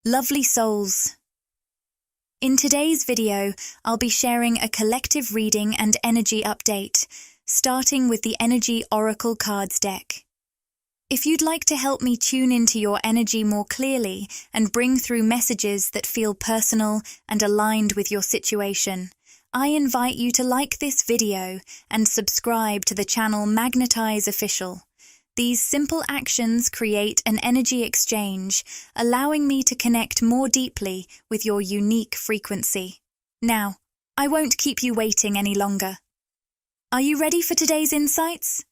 Lovely souls. In today's video, I'll be sharing a collective reading and energy update, starting with the Energy Oracle Cards deck. If you'd like to help me tune into your energy more clearly and bring through messages that feel personal and aligned with your situation, I invite you to like this video and subscribe to the channel Magnetize Official. These simple actions create an energy exchange, allowing me to connect more deeply with your unique frequency. Now, I won't keep you waiting any longer. Are you ready for today's insights?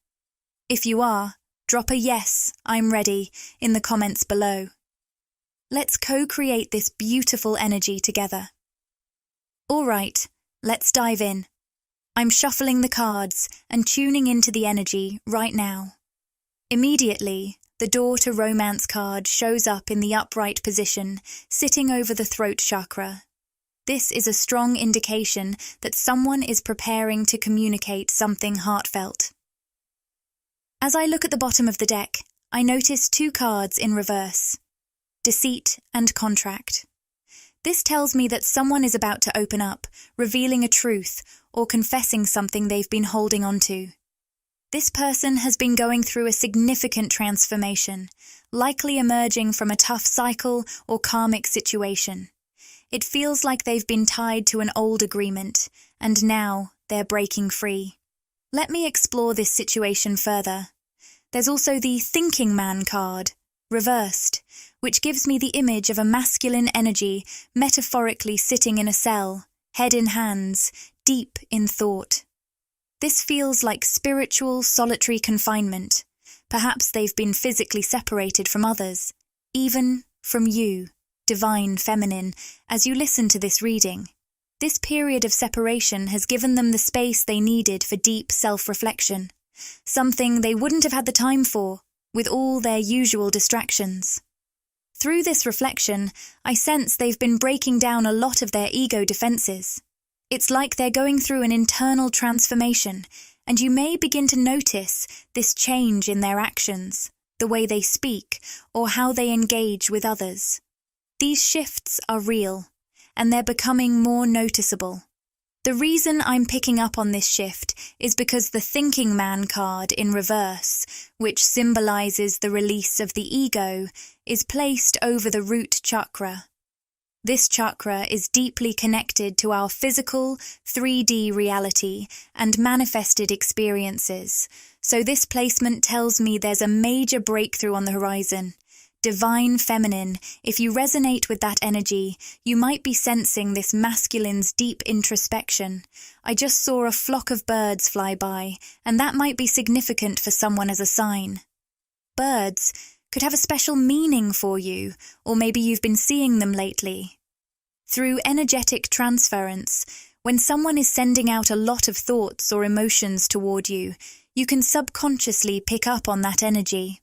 If you are, drop a "Yes, I'm ready" in the comments below. Let's co-create this beautiful energy together. All right, let's dive in. I'm shuffling the cards and tuning into the energy right now. Immediately, the Door to Romance card shows up in the upright position, sitting over the throat chakra. This is a strong indication that someone is preparing to communicate something heartfelt. As I look at the bottom of the deck, I notice two cards in reverse: Deceit and Contract. This tells me that someone is about to open up, revealing a truth or confessing something they've been holding on to. This person has been going through a significant transformation, likely emerging from a tough cycle or karmic situation. It feels like they've been tied to an old agreement, and now they're breaking free. Let me explore this situation further. There's also the Thinking Man card, reversed, which gives me the image of a masculine energy metaphorically sitting in a cell, head in hands, deep in thought. This feels like spiritual, solitary confinement. Perhaps they've been physically separated from others, even from you, divine feminine, as you listen to this reading. This period of separation has given them the space they needed for deep self-reflection, something they wouldn't have had the time for, with all their usual distractions. Through this reflection, I sense they've been breaking down a lot of their ego defenses. It's like they're going through an internal transformation, and you may begin to notice this change in their actions, the way they speak, or how they engage with others. These shifts are real, and they're becoming more noticeable. The reason I'm picking up on this shift is because the Thinking Man card in reverse, which symbolizes the release of the ego, is placed over the root chakra. This chakra is deeply connected to our physical, 3D reality and manifested experiences, so this placement tells me there's a major breakthrough on the horizon. Divine feminine, if you resonate with that energy, you might be sensing this masculine's deep introspection. I just saw a flock of birds fly by, and that might be significant for someone as a sign. Birds could have a special meaning for you, or maybe you've been seeing them lately. Through energetic transference, when someone is sending out a lot of thoughts or emotions toward you, you can subconsciously pick up on that energy.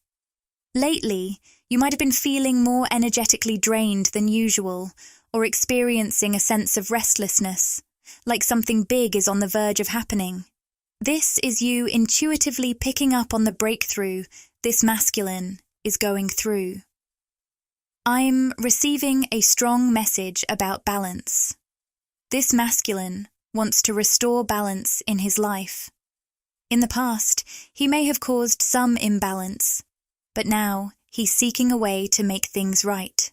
Lately, you might have been feeling more energetically drained than usual, or experiencing a sense of restlessness, like something big is on the verge of happening. This is you intuitively picking up on the breakthrough this masculine is going through. I'm receiving a strong message about balance. This masculine wants to restore balance in his life. In the past, he may have caused some imbalance, but now he's seeking a way to make things right.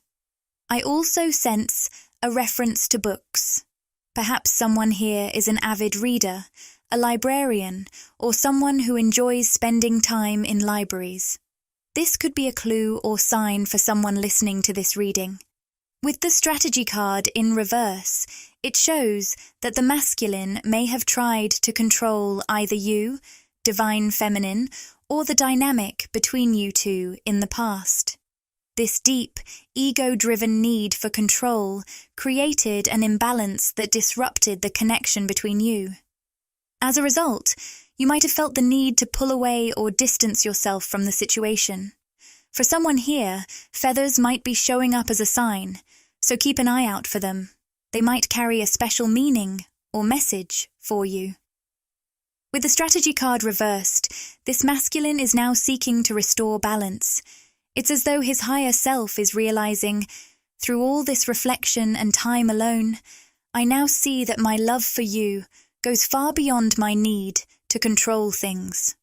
I also sense a reference to books. Perhaps someone here is an avid reader, a librarian, or someone who enjoys spending time in libraries. This could be a clue or sign for someone listening to this reading. With the strategy card in reverse, it shows that the masculine may have tried to control either you, divine feminine, or the dynamic between you two in the past. This deep, ego-driven need for control created an imbalance that disrupted the connection between you. As a result, you might have felt the need to pull away or distance yourself from the situation. For someone here, feathers might be showing up as a sign, so keep an eye out for them. They might carry a special meaning or message for you. With the strategy card reversed, this masculine is now seeking to restore balance. It's as though his higher self is realizing, Through all this reflection and time alone, I now see that my love for you goes far beyond my need to control things.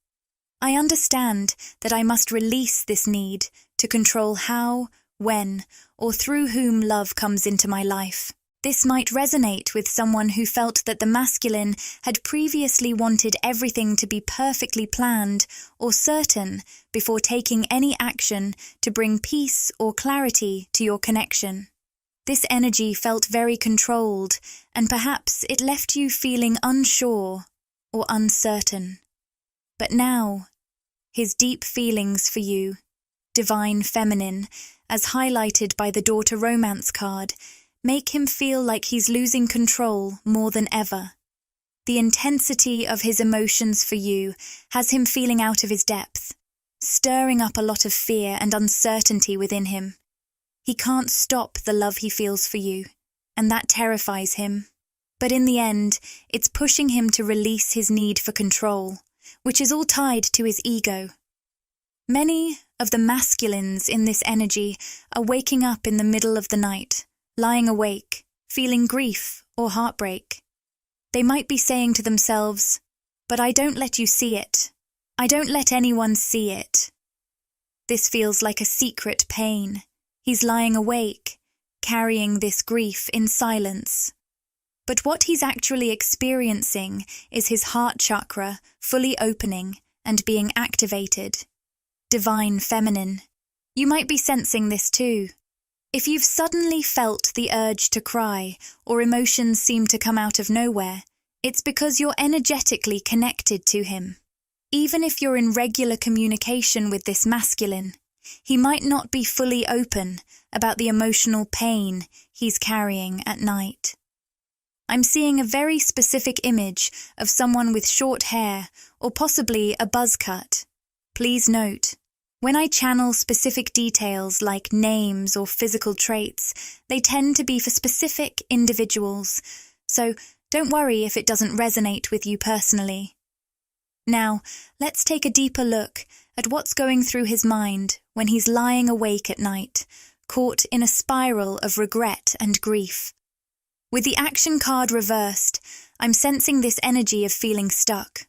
I understand that I must release this need to control how, when, or through whom love comes into my life. This might resonate with someone who felt that the masculine had previously wanted everything to be perfectly planned or certain before taking any action to bring peace or clarity to your connection. This energy felt very controlled, and perhaps it left you feeling unsure or uncertain. But now, his deep feelings for you, divine feminine, as highlighted by the daughter romance card, make him feel like he's losing control more than ever. The intensity of his emotions for you has him feeling out of his depth, stirring up a lot of fear and uncertainty within him. He can't stop the love he feels for you, and that terrifies him. But in the end, it's pushing him to release his need for control, which is all tied to his ego. Many of the masculines in this energy are waking up in the middle of the night, lying awake, feeling grief or heartbreak. They might be saying to themselves, "But I don't let you see it. I don't let anyone see it." This feels like a secret pain. He's lying awake, carrying this grief in silence. But what he's actually experiencing is his heart chakra fully opening and being activated. Divine feminine. You might be sensing this too. If you've suddenly felt the urge to cry or emotions seem to come out of nowhere, it's because you're energetically connected to him. Even if you're in regular communication with this masculine, he might not be fully open about the emotional pain he's carrying at night. I'm seeing a very specific image of someone with short hair or possibly a buzz cut. Please note, when I channel specific details like names or physical traits, they tend to be for specific individuals, so don't worry if it doesn't resonate with you personally. Now, let's take a deeper look at what's going through his mind when he's lying awake at night, caught in a spiral of regret and grief. With the action card reversed, I'm sensing this energy of feeling stuck.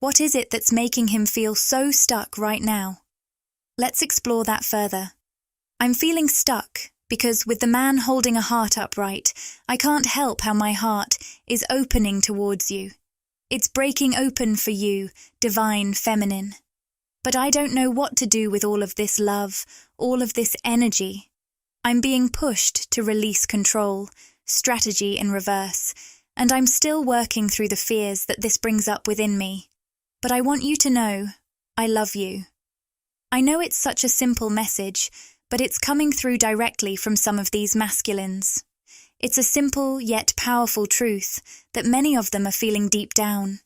What is it that's making him feel so stuck right now? Let's explore that further. I'm feeling stuck because with the man holding a heart upright, I can't help how my heart is opening towards you. It's breaking open for you, divine feminine. But I don't know what to do with all of this love, all of this energy. I'm being pushed to release control, strategy in reverse, and I'm still working through the fears that this brings up within me. But I want you to know, I love you. I know it's such a simple message, but it's coming through directly from some of these masculines. It's a simple yet powerful truth that many of them are feeling deep down.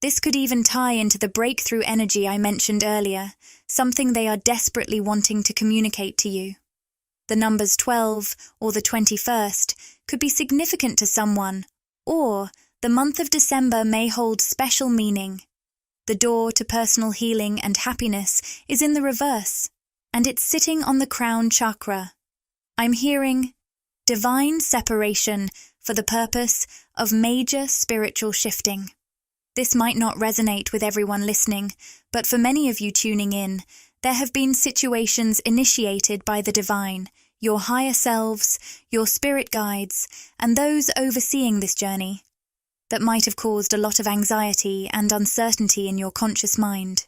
This could even tie into the breakthrough energy I mentioned earlier, something they are desperately wanting to communicate to you. The numbers 12 or the 21st could be significant to someone, or the month of December may hold special meaning. The door to personal healing and happiness is in the reverse, and it's sitting on the crown chakra. I'm hearing divine separation for the purpose of major spiritual shifting. This might not resonate with everyone listening, but for many of you tuning in, there have been situations initiated by the divine, your higher selves, your spirit guides, and those overseeing this journey, that might have caused a lot of anxiety and uncertainty in your conscious mind.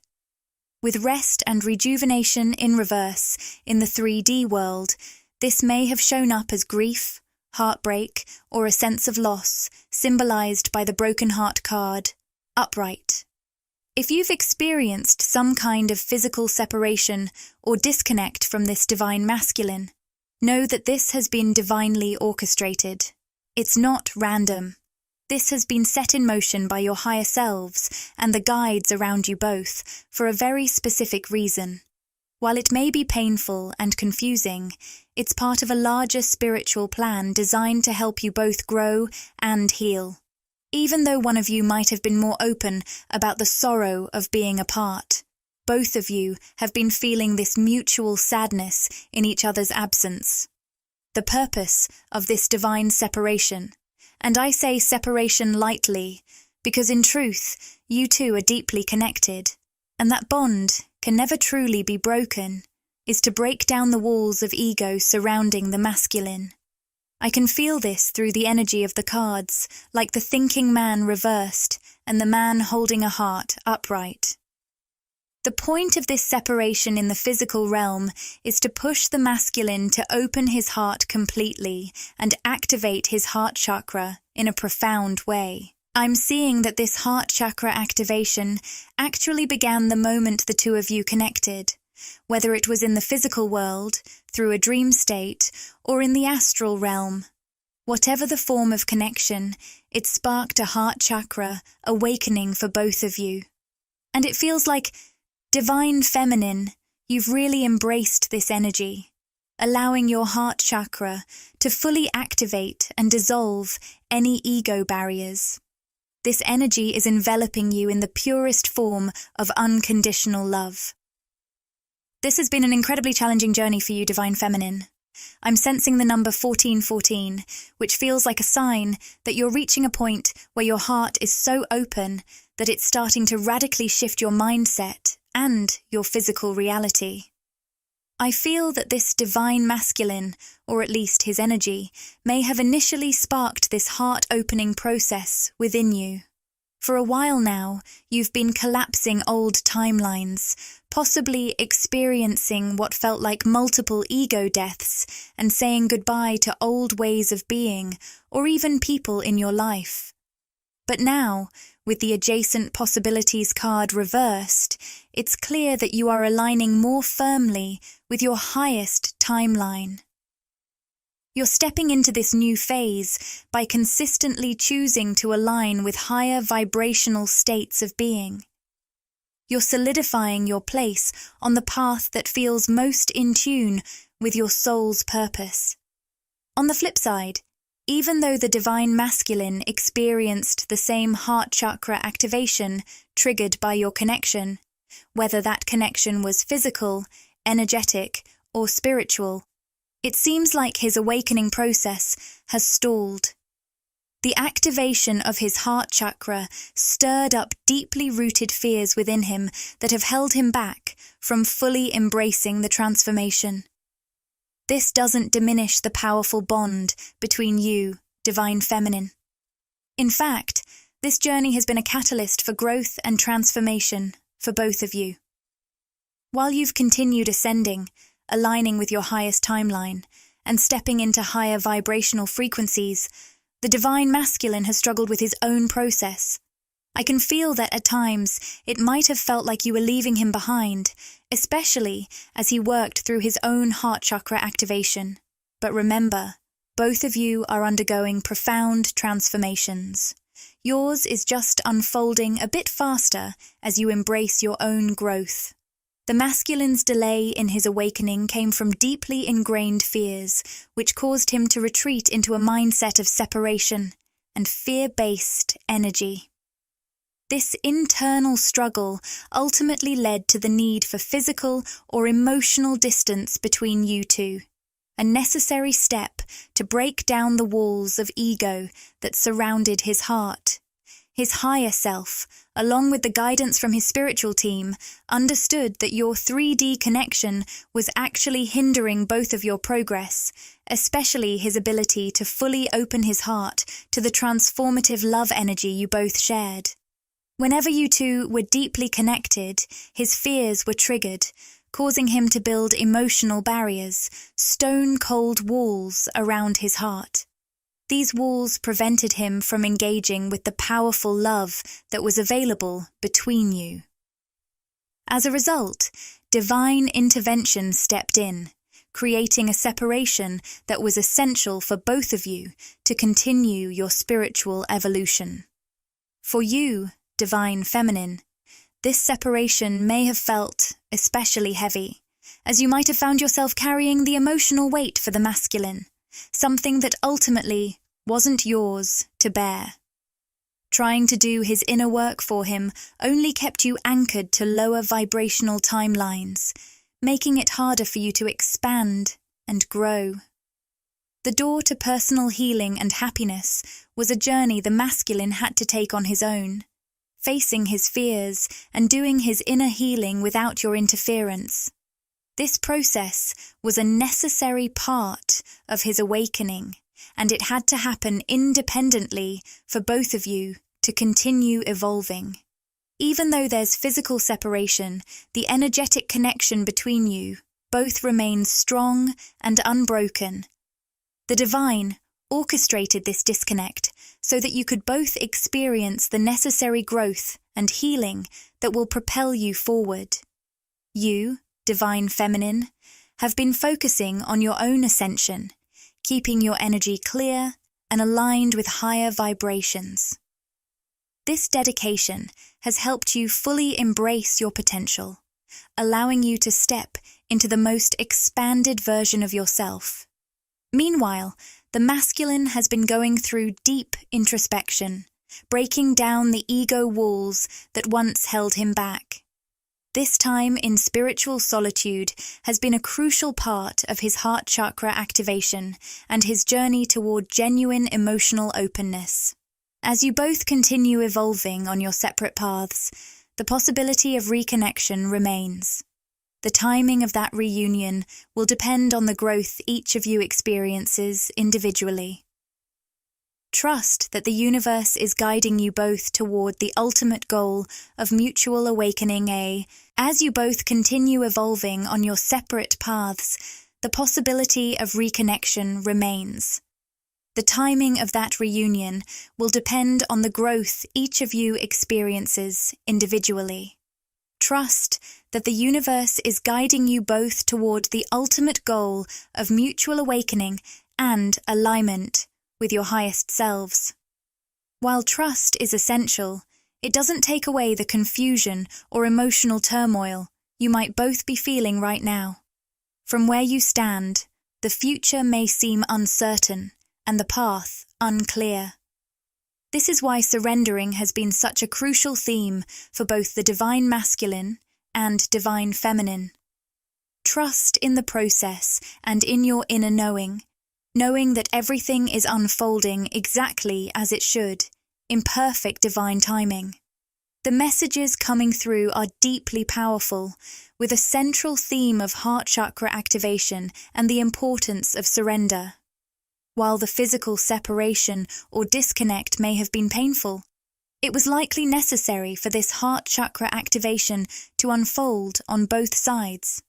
With rest and rejuvenation in reverse in the 3D world, this may have shown up as grief, heartbreak, or a sense of loss, symbolized by the broken heart card, upright. If you've experienced some kind of physical separation or disconnect from this divine masculine, know that this has been divinely orchestrated. It's not random. This has been set in motion by your higher selves and the guides around you both for a very specific reason. While it may be painful and confusing, it's part of a larger spiritual plan designed to help you both grow and heal. Even though one of you might have been more open about the sorrow of being apart, both of you have been feeling this mutual sadness in each other's absence. the purpose of this divine separation. And I say separation lightly, because in truth, you two are deeply connected, and that bond can never truly be broken, is to break down the walls of ego surrounding the masculine. I can feel this through the energy of the cards, like the thinking man reversed and the man holding a heart upright. The point of this separation in the physical realm is to push the masculine to open his heart completely and activate his heart chakra in a profound way. I'm seeing that this heart chakra activation actually began the moment the two of you connected, whether it was in the physical world, through a dream state, or in the astral realm. Whatever the form of connection, it sparked a heart chakra awakening for both of you. And it feels like, divine feminine, you've really embraced this energy, allowing your heart chakra to fully activate and dissolve any ego barriers. This energy is enveloping you in the purest form of unconditional love. This has been an incredibly challenging journey for you, Divine Feminine. I'm sensing the number 1414, which feels like a sign that you're reaching a point where your heart is so open that it's starting to radically shift your mindset and your physical reality. I feel that this divine masculine, or at least his energy, may have initially sparked this heart-opening process within you. For a while now, you've been collapsing old timelines, possibly experiencing what felt like multiple ego deaths and saying goodbye to old ways of being or even people in your life. But now, with the adjacent possibilities card reversed, it's clear that you are aligning more firmly with your highest timeline. You're stepping into this new phase by consistently choosing to align with higher vibrational states of being. You're solidifying your place on the path that feels most in tune with your soul's purpose. On the flip side, even though the divine masculine experienced the same heart chakra activation triggered by your connection, whether that connection was physical, energetic, or spiritual, it seems like his awakening process has stalled. The activation of his heart chakra stirred up deeply rooted fears within him that have held him back from fully embracing the transformation. This doesn't diminish the powerful bond between you, Divine Feminine. In fact, this journey has been a catalyst for growth and transformation for both of you. While you've continued ascending, aligning with your highest timeline, and stepping into higher vibrational frequencies, the divine masculine has struggled with his own process. I can feel that at times it might have felt like you were leaving him behind, especially as he worked through his own heart chakra activation. But remember, both of you are undergoing profound transformations. Yours is just unfolding a bit faster as you embrace your own growth. The masculine's delay in his awakening came from deeply ingrained fears, which caused him to retreat into a mindset of separation and fear-based energy. This internal struggle ultimately led to the need for physical or emotional distance between you two, a necessary step to break down the walls of ego that surrounded his heart. His higher self, along with the guidance from his spiritual team, understood that your 3D connection was actually hindering both of your progress, especially his ability to fully open his heart to the transformative love energy you both shared. Whenever you two were deeply connected, his fears were triggered, causing him to build emotional barriers, stone-cold walls around his heart. These walls prevented him from engaging with the powerful love that was available between you. As a result, divine intervention stepped in, creating a separation that was essential for both of you to continue your spiritual evolution. For you, Divine Feminine, this separation may have felt especially heavy, as you might have found yourself carrying the emotional weight for the masculine, something that ultimately wasn't yours to bear. Trying to do his inner work for him only kept you anchored to lower vibrational timelines, making it harder for you to expand and grow. The door to personal healing and happiness was a journey the masculine had to take on his own, facing his fears and doing his inner healing without your interference. This process was a necessary part of his awakening, and it had to happen independently for both of you to continue evolving. Even though there's physical separation, the energetic connection between you both remains strong and unbroken. The divine orchestrated this disconnect so that you could both experience the necessary growth and healing that will propel you forward. You, divine feminine, have been focusing on your own ascension, keeping your energy clear and aligned with higher vibrations. This dedication has helped you fully embrace your potential, allowing you to step into the most expanded version of yourself. Meanwhile, the masculine has been going through deep introspection, breaking down the ego walls that once held him back. This time in spiritual solitude has been a crucial part of his heart chakra activation and his journey toward genuine emotional openness. As you both continue evolving on your separate paths, the possibility of reconnection remains. The timing of that reunion will depend on the growth each of you experiences individually. Trust that the universe is guiding you both toward the ultimate goal of mutual awakening. As you both continue evolving on your separate paths, the possibility of reconnection remains. The timing of that reunion will depend on the growth each of you experiences individually. Trust that the universe is guiding you both toward the ultimate goal of mutual awakening and alignment with your highest selves. While trust is essential, it doesn't take away the confusion or emotional turmoil you might both be feeling right now. From where you stand, the future may seem uncertain and the path unclear. This is why surrendering has been such a crucial theme for both the divine masculine and divine feminine. Trust in the process and in your inner knowing that everything is unfolding exactly as it should, in perfect divine timing. The messages coming through are deeply powerful, with a central theme of heart chakra activation and the importance of surrender. While the physical separation or disconnect may have been painful, it was likely necessary for this heart chakra activation to unfold on both sides.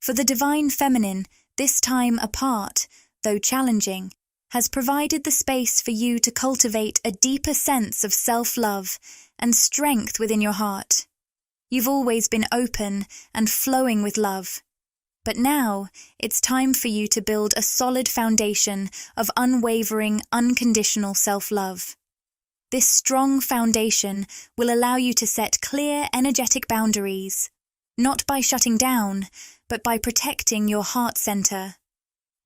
For the divine feminine, this time apart, though challenging, has provided the space for you to cultivate a deeper sense of self-love and strength within your heart. You've always been open and flowing with love, but now it's time for you to build a solid foundation of unwavering, unconditional self-love. This strong foundation will allow you to set clear, energetic boundaries, not by shutting down, but by protecting your heart center.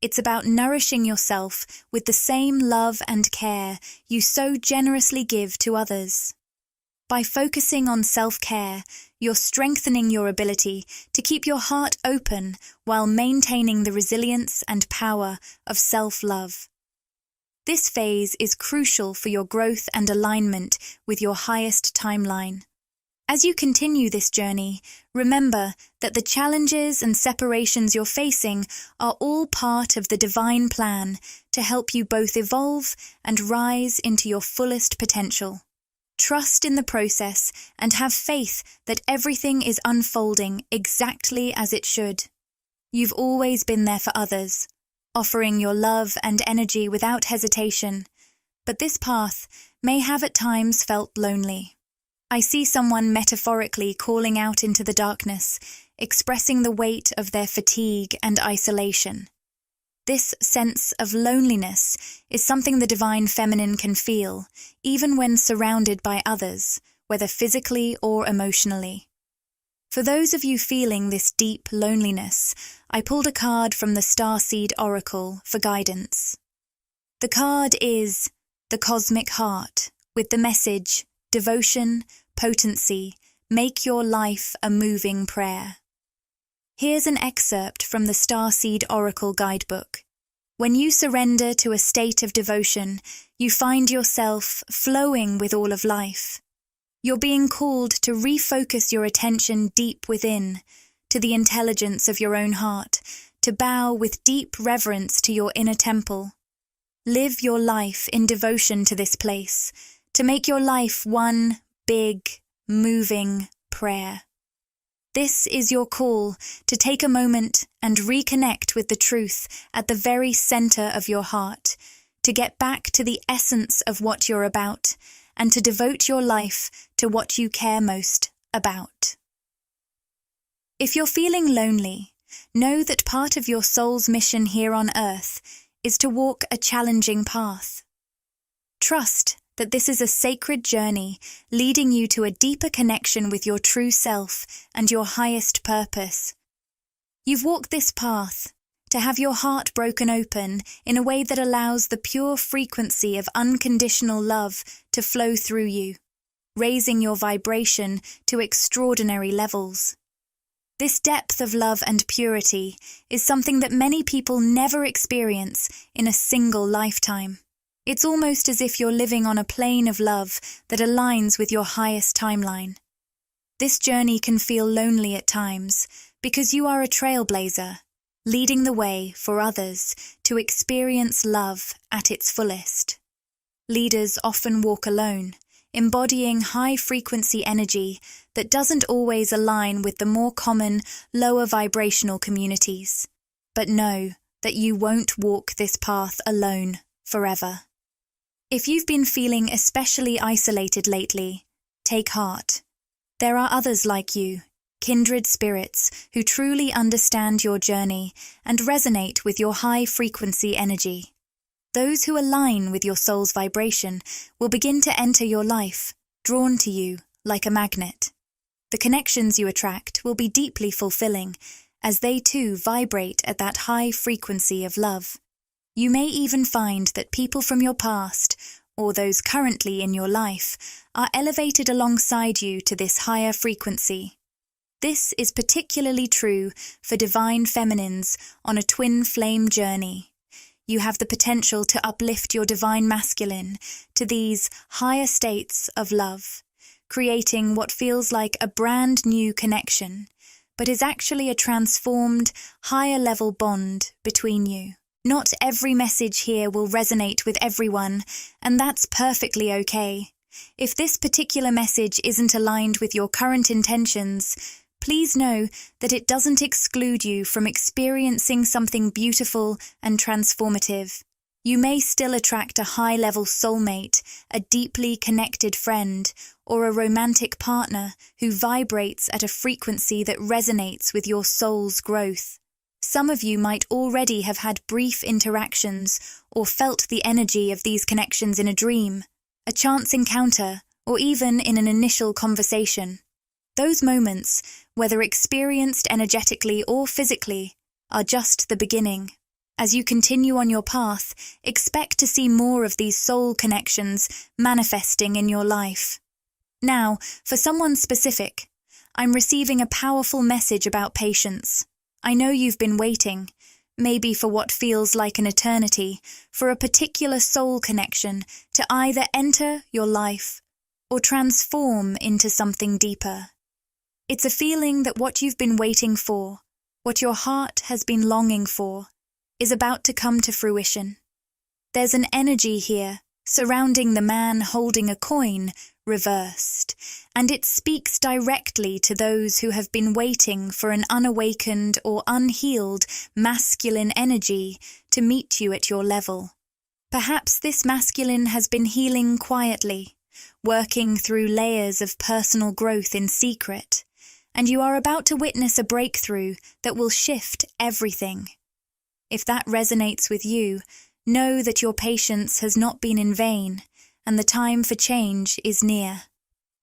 It's about nourishing yourself with the same love and care you so generously give to others. By focusing on self-care, you're strengthening your ability to keep your heart open while maintaining the resilience and power of self-love. This phase is crucial for your growth and alignment with your highest timeline. As you continue this journey, remember that the challenges and separations you're facing are all part of the divine plan to help you both evolve and rise into your fullest potential. Trust in the process and have faith that everything is unfolding exactly as it should. You've always been there for others, offering your love and energy without hesitation, but this path may have at times felt lonely. I see someone metaphorically calling out into the darkness, expressing the weight of their fatigue and isolation. This sense of loneliness is something the divine feminine can feel, even when surrounded by others, whether physically or emotionally. For those of you feeling this deep loneliness, I pulled a card from the Starseed Oracle for guidance. The card is the Cosmic Heart, with the message, Devotion, Potency, Make Your Life a Moving Prayer. Here's an excerpt from the Starseed Oracle Guidebook. When you surrender to a state of devotion, you find yourself flowing with all of life. You're being called to refocus your attention deep within, to the intelligence of your own heart, to bow with deep reverence to your inner temple. Live your life in devotion to this place, to make your life one big, moving prayer. This is your call to take a moment and reconnect with the truth at the very center of your heart, to get back to the essence of what you're about, and to devote your life to what you care most about. If you're feeling lonely, know that part of your soul's mission here on earth is to walk a challenging path. Trust that this is a sacred journey leading you to a deeper connection with your true self and your highest purpose. You've walked this path to have your heart broken open in a way that allows the pure frequency of unconditional love to flow through you, raising your vibration to extraordinary levels. This depth of love and purity is something that many people never experience in a single lifetime. It's almost as if you're living on a plane of love that aligns with your highest timeline. This journey can feel lonely at times because you are a trailblazer, leading the way for others to experience love at its fullest. Leaders often walk alone, embodying high-frequency energy that doesn't always align with the more common, lower vibrational communities. But know that you won't walk this path alone forever. If you've been feeling especially isolated lately, take heart. There are others like you, kindred spirits who truly understand your journey and resonate with your high-frequency energy. Those who align with your soul's vibration will begin to enter your life, drawn to you like a magnet. The connections you attract will be deeply fulfilling, as they too vibrate at that high frequency of love. You may even find that people from your past, or those currently in your life, are elevated alongside you to this higher frequency. This is particularly true for divine feminines on a twin flame journey. You have the potential to uplift your divine masculine to these higher states of love, creating what feels like a brand new connection, but is actually a transformed, higher-level bond between you. Not every message here will resonate with everyone, and that's perfectly okay. If this particular message isn't aligned with your current intentions, please know that it doesn't exclude you from experiencing something beautiful and transformative. You may still attract a high-level soulmate, a deeply connected friend, or a romantic partner who vibrates at a frequency that resonates with your soul's growth. Some of you might already have had brief interactions or felt the energy of these connections in a dream, a chance encounter, or even in an initial conversation. Those moments, whether experienced energetically or physically, are just the beginning. As you continue on your path, expect to see more of these soul connections manifesting in your life. Now, for someone specific, I'm receiving a powerful message about patience. I know you've been waiting, maybe for what feels like an eternity, for a particular soul connection to either enter your life or transform into something deeper. It's a feeling that what you've been waiting for, what your heart has been longing for, is about to come to fruition. There's an energy here surrounding the man holding a coin reversed, and it speaks directly to those who have been waiting for an unawakened or unhealed masculine energy to meet you at your level. Perhaps this masculine has been healing quietly, working through layers of personal growth in secret, and you are about to witness a breakthrough that will shift everything. If that resonates with you, know that your patience has not been in vain, and the time for change is near.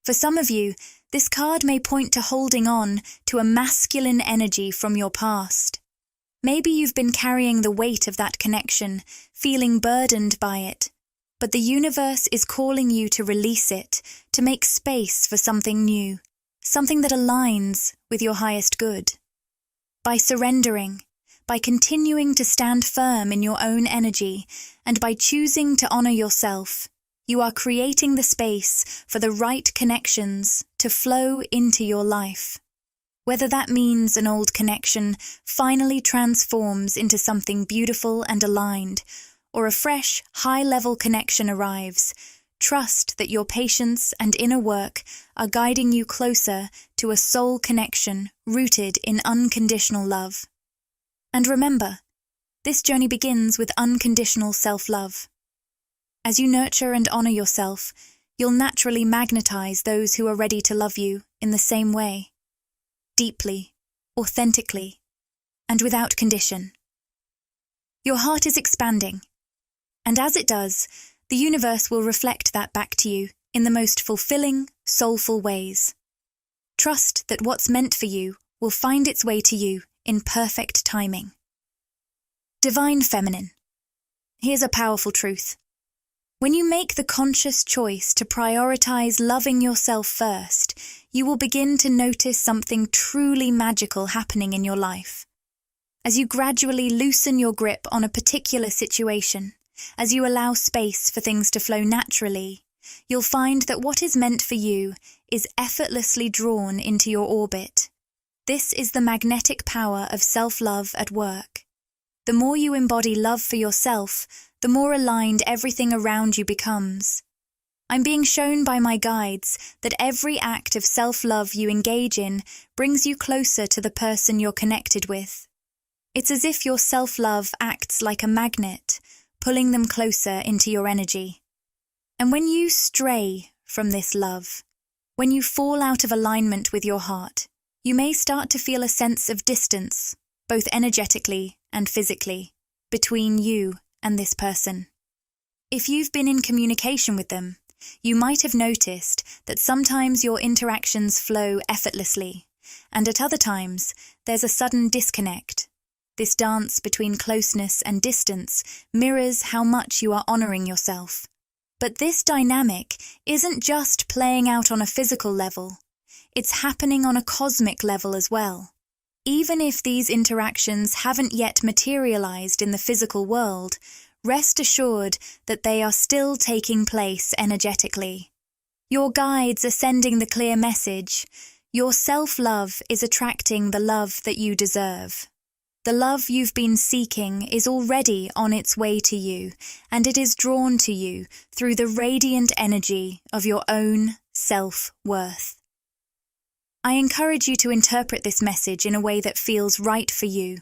For some of you, this card may point to holding on to a masculine energy from your past. Maybe you've been carrying the weight of that connection, feeling burdened by it, but the universe is calling you to release it, to make space for something new, something that aligns with your highest good. By surrendering, by continuing to stand firm in your own energy and by choosing to honor yourself, you are creating the space for the right connections to flow into your life. Whether that means an old connection finally transforms into something beautiful and aligned, or a fresh, high-level connection arrives, trust that your patience and inner work are guiding you closer to a soul connection rooted in unconditional love. And remember, this journey begins with unconditional self-love. As you nurture and honor yourself, you'll naturally magnetize those who are ready to love you in the same way. Deeply, authentically, and without condition. Your heart is expanding, and as it does, the universe will reflect that back to you in the most fulfilling, soulful ways. Trust that what's meant for you will find its way to you in perfect timing. Divine Feminine. Here's a powerful truth. When you make the conscious choice to prioritize loving yourself first, you will begin to notice something truly magical happening in your life. As you gradually loosen your grip on a particular situation, as you allow space for things to flow naturally, you'll find that what is meant for you is effortlessly drawn into your orbit. This is the magnetic power of self-love at work. The more you embody love for yourself, the more aligned everything around you becomes. I'm being shown by my guides that every act of self-love you engage in brings you closer to the person you're connected with. It's as if your self-love acts like a magnet, pulling them closer into your energy. And when you stray from this love, when you fall out of alignment with your heart, you may start to feel a sense of distance, both energetically and physically, between you and this person. If you've been in communication with them, you might have noticed that sometimes your interactions flow effortlessly, and at other times there's a sudden disconnect. This dance between closeness and distance mirrors how much you are honoring yourself. But this dynamic isn't just playing out on a physical level, it's happening on a cosmic level as well. Even if these interactions haven't yet materialized in the physical world, rest assured that they are still taking place energetically. Your guides are sending the clear message. Your self-love is attracting the love that you deserve. The love you've been seeking is already on its way to you, and it is drawn to you through the radiant energy of your own self-worth. I encourage you to interpret this message in a way that feels right for you,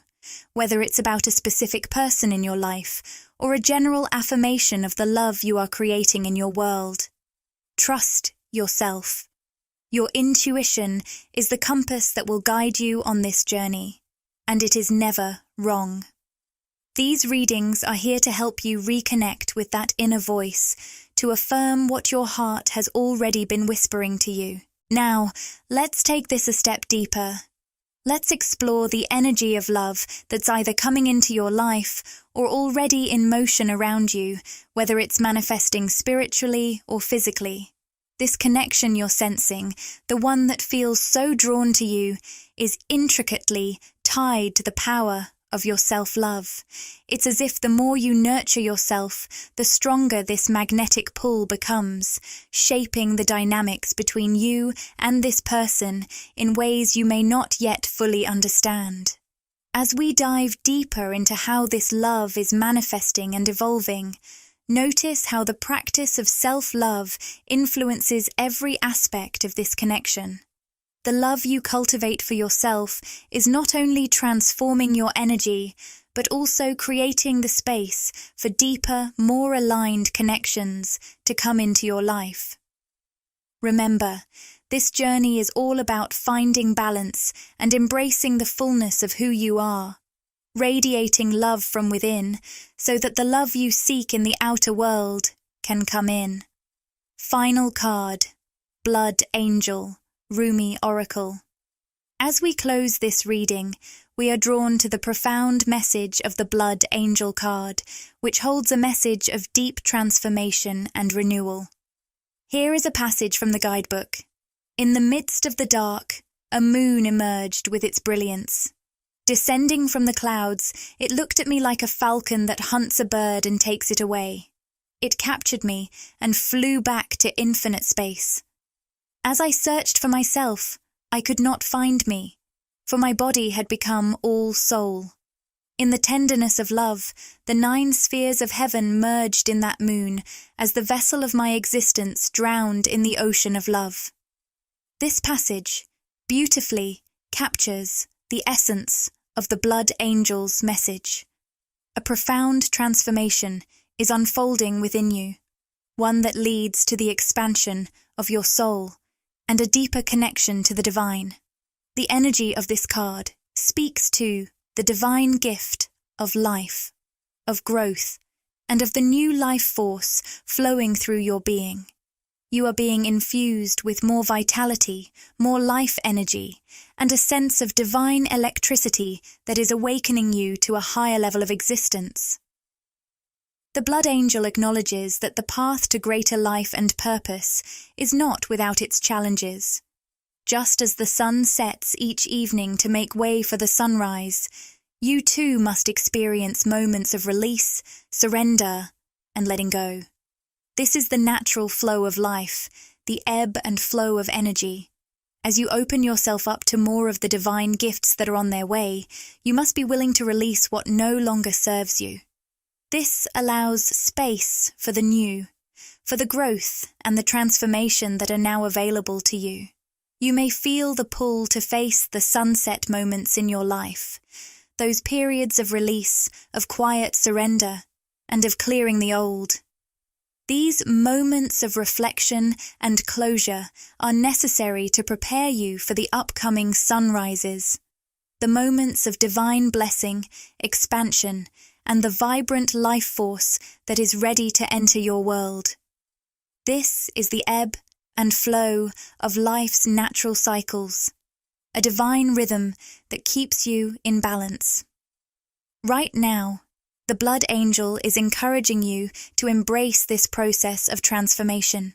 whether it's about a specific person in your life or a general affirmation of the love you are creating in your world. Trust yourself. Your intuition is the compass that will guide you on this journey, and it is never wrong. These readings are here to help you reconnect with that inner voice, to affirm what your heart has already been whispering to you. Now, let's take this a step deeper. Let's explore the energy of love that's either coming into your life or already in motion around you, whether it's manifesting spiritually or physically. This connection you're sensing, the one that feels so drawn to you, is intricately tied to the power of your self-love. It's as if the more you nurture yourself, the stronger this magnetic pull becomes, shaping the dynamics between you and this person in ways you may not yet fully understand. As we dive deeper into how this love is manifesting and evolving, notice how the practice of self-love influences every aspect of this connection. The love you cultivate for yourself is not only transforming your energy, but also creating the space for deeper, more aligned connections to come into your life. Remember, this journey is all about finding balance and embracing the fullness of who you are, radiating love from within so that the love you seek in the outer world can come in. Final card, Blood Angel. Rumi Oracle. As we close this reading, we are drawn to the profound message of the Blood Angel card, which holds a message of deep transformation and renewal. Here is a passage from the guidebook. In the midst of the dark, a moon emerged with its brilliance. Descending from the clouds, it looked at me like a falcon that hunts a bird and takes it away. It captured me and flew back to infinite space. As I searched for myself, I could not find me, for my body had become all soul. In the tenderness of love, the 9 spheres of heaven merged in that moon as the vessel of my existence drowned in the ocean of love. This passage beautifully captures the essence of the Blood Angel's message. A profound transformation is unfolding within you, one that leads to the expansion of your soul and a deeper connection to the divine. The energy of this card speaks to the divine gift of life, of growth, and of the new life force flowing through your being. You are being infused with more vitality, more life energy, and a sense of divine electricity that is awakening you to a higher level of existence. The Blood Angel acknowledges that the path to greater life and purpose is not without its challenges. Just as the sun sets each evening to make way for the sunrise, you too must experience moments of release, surrender, and letting go. This is the natural flow of life, the ebb and flow of energy. As you open yourself up to more of the divine gifts that are on their way, you must be willing to release what no longer serves you. This allows space for the new, for the growth and the transformation that are now available to you. You may feel the pull to face the sunset moments in your life, those periods of release, of quiet surrender, and of clearing the old. These moments of reflection and closure are necessary to prepare you for the upcoming sunrises, the moments of divine blessing, expansion, and the vibrant life force that is ready to enter your world. This is the ebb and flow of life's natural cycles, a divine rhythm that keeps you in balance. Right now, the Blood Angel is encouraging you to embrace this process of transformation.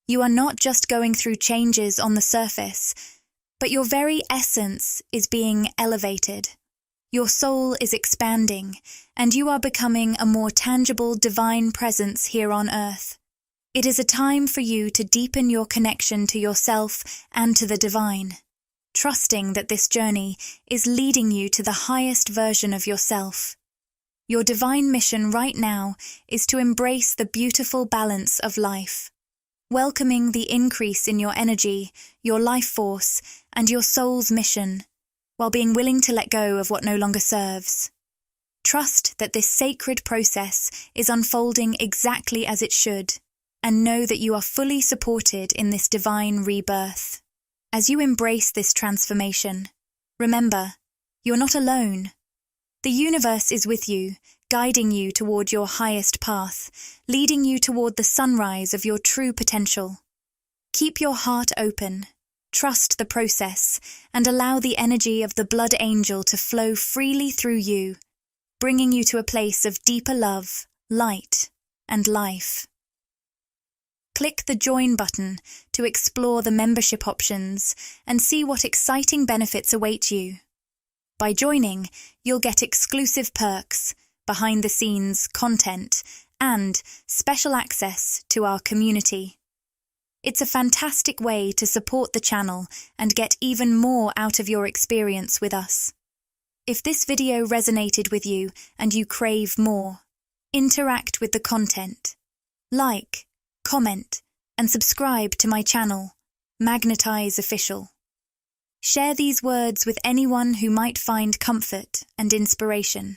You are not just going through changes on the surface, but your very essence is being elevated. Your soul is expanding, and you are becoming a more tangible divine presence here on earth. It is a time for you to deepen your connection to yourself and to the divine, trusting that this journey is leading you to the highest version of yourself. Your divine mission right now is to embrace the beautiful balance of life, welcoming the increase in your energy, your life force, and your soul's mission, while being willing to let go of what no longer serves. Trust that this sacred process is unfolding exactly as it should, and know that you are fully supported in this divine rebirth. As you embrace this transformation, remember, you're not alone. The universe is with you, guiding you toward your highest path, leading you toward the sunrise of your true potential. Keep your heart open, trust the process, and allow the energy of the Blood Angel to flow freely through you, bringing you to a place of deeper love, light, and life. Click the Join button to explore the membership options and see what exciting benefits await you. By joining, you'll get exclusive perks, behind-the-scenes content, and special access to our community. It's a fantastic way to support the channel and get even more out of your experience with us. If this video resonated with you and you crave more, interact with the content. Like, comment, and subscribe to my channel, Magnetize Official. Share these words with anyone who might find comfort and inspiration.